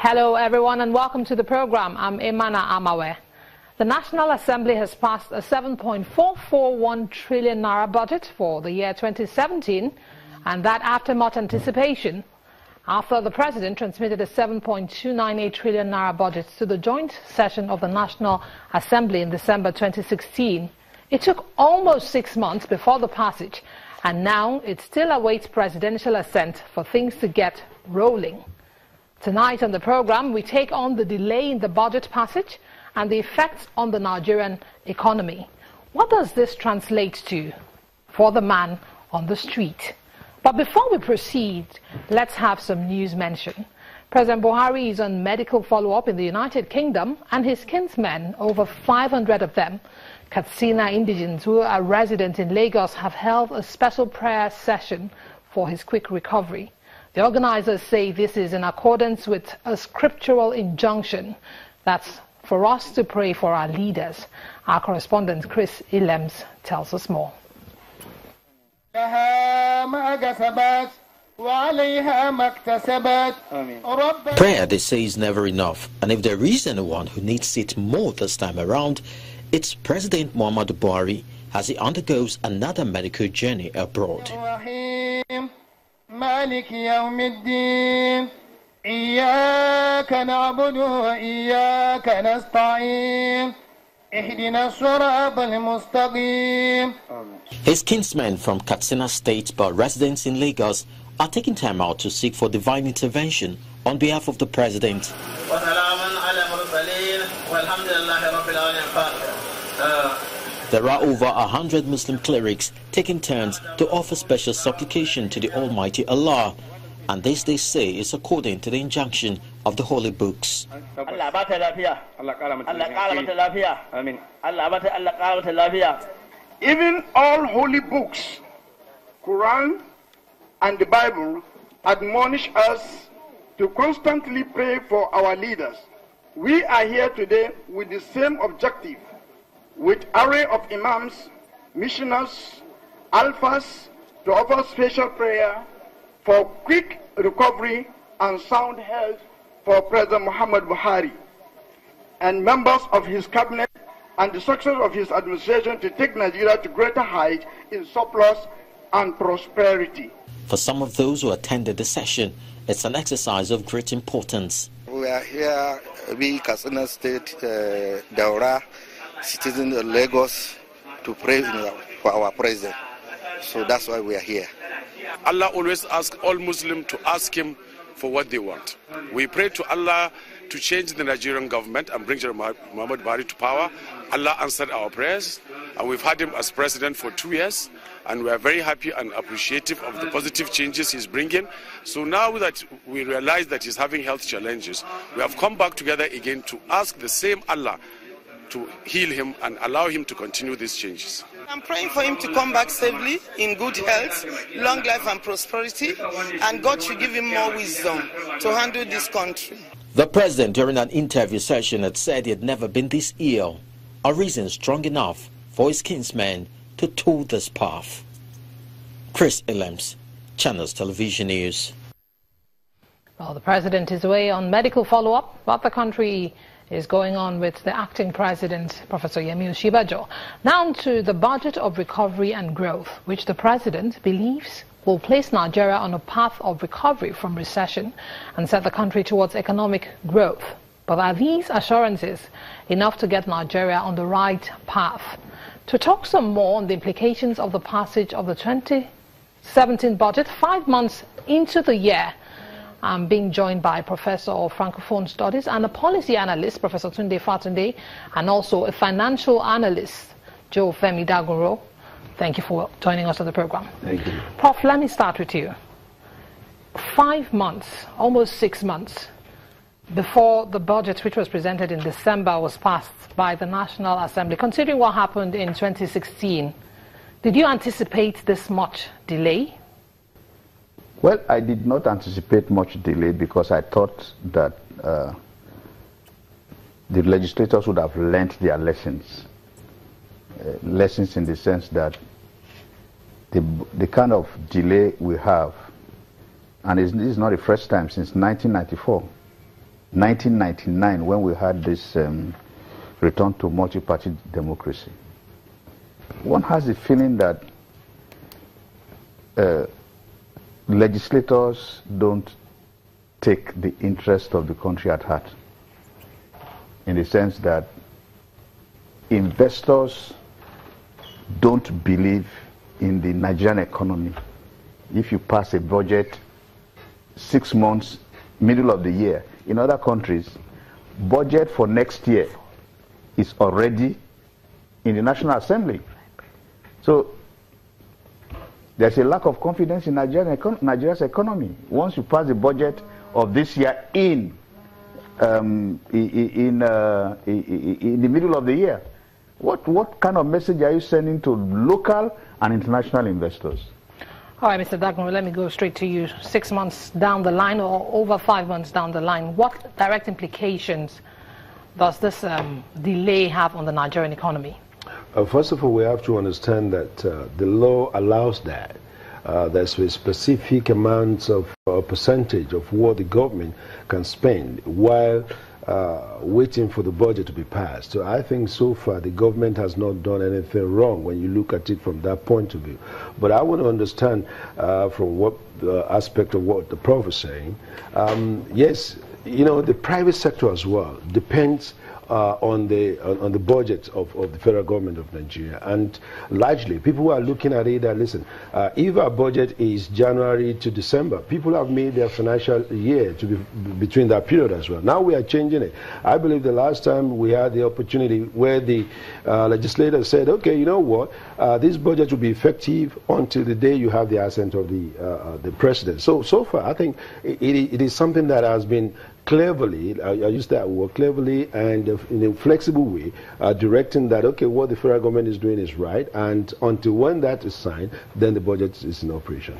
Hello everyone and welcome to the program. I'm Imana Amawe. The National Assembly has passed a 7.441 trillion naira budget for the year 2017, and that after much anticipation, after the President transmitted a 7.298 trillion naira budget to the joint session of the National Assembly in December 2016. It took almost 6 months before the passage, and now it still awaits presidential assent for things to get rolling. Tonight on the program, we take on the delay in the budget passage and the effects on the Nigerian economy. What does this translate to for the man on the street? But before we proceed, let's have some news mention. President Buhari is on medical follow-up in the United Kingdom, and his kinsmen, over 500 of them, Katsina indigents who are resident in Lagos, have held a special prayer session for his quick recovery. The organizers say this is in accordance with a scriptural injunction that's for us to pray for our leaders. Our correspondent Chris Ilems tells us more. Prayer, they say, is never enough, and if there is anyone who needs it more this time around, it's President Muhammadu Buhari as he undergoes another medical journey abroad. مالك يوم الدين إياك نعبد وإياك نستعين اهدنا الصراط المستقيم. His kinsmen from Katsina State but residents in Lagos are taking time out to seek for divine intervention on behalf of the President. There are over 100 Muslim clerics taking turns to offer special supplication to the Almighty Allah, and this they say is according to the injunction of the holy books. Even all holy books, Quran and the Bible, admonish us to constantly pray for our leaders. We are here today with the same objective, with array of imams, missioners, alphas, to offer special prayer for quick recovery and sound health for President Muhammad Buhari and members of his cabinet and the success of his administration to take Nigeria to greater heights in surplus and prosperity. For some of those who attended the session, it's an exercise of great importance. We are here, we Katsina State, Daura, citizens of Lagos, to pray for our president. So that's why we are here. Allah always asks all Muslims to ask him for what they want. We pray to Allah to change the Nigerian government and bring Muhammad Buhari to power. Allah answered our prayers, and we've had him as president for 2 years, and we are very happy and appreciative of the positive changes he's bringing. So now that we realize that he's having health challenges, we have come back together again to ask the same Allah to heal him and allow him to continue these changes. I'm praying for him to come back safely, in good health, long life and prosperity, and God should give him more wisdom to handle this country. The president, during an interview session, had said he had never been this ill, a reason strong enough for his kinsmen to tour this path. Chris Ilems, Channels Television News. Well, the president is away on medical follow-up, but the country is going on with the acting president, Professor Yemi Osinbajo. Now to the budget of recovery and growth, which the president believes will place Nigeria on a path of recovery from recession and set the country towards economic growth. But are these assurances enough to get Nigeria on the right path? To talk some more on the implications of the passage of the 2017 budget 5 months into the year, I'm being joined by Professor of Francophone Studies and a policy analyst, Professor Tunde Fatunde, and also a financial analyst, Joe Femi-Dagunro. Thank you for joining us on the program. Thank you. Prof, let me start with you. 5 months, almost 6 months, before the budget, which was presented in December, was passed by the National Assembly, considering what happened in 2016, did you anticipate this much delay? Well, I did not anticipate much delay because I thought that the legislators would have learnt their lessons. Lessons in the sense that the kind of delay we have, and this is not the first time since 1994, 1999, when we had this return to multi-party democracy, one has the feeling that legislators don't take the interest of the country at heart, in the sense that investors don't believe in the Nigerian economy. If you pass a budget 6 months, middle of the year, in other countries, budget for next year is already in the National Assembly. So there's a lack of confidence in Nigeria's economy. Once you pass the budget of this year in the middle of the year, what kind of message are you sending to local and international investors? All right, Mr. Dagunro, let me go straight to you. 6 months down the line, or over 5 months down the line, what direct implications does this delay have on the Nigerian economy? First of all, we have to understand that the law allows that. There's a specific amount of percentage of what the government can spend while waiting for the budget to be passed. So I think so far the government has not done anything wrong when you look at it from that point of view. But I want to understand from what aspect of what the Prof is saying. Yes, you know, the private sector as well depends on the budget of the federal government of Nigeria, and largely people who are looking at it that, listen, if our budget is January to December, people have made their financial year to be between that period as well. Now we are changing it. I believe the last time we had the opportunity where the legislators said, okay, you know what, this budget will be effective until the day you have the assent of the president. So far I think it is something that has been cleverly, I use that word, cleverly and in a flexible way, directing that, okay, what the federal government is doing is right, and until when that is signed, then the budget is in operation.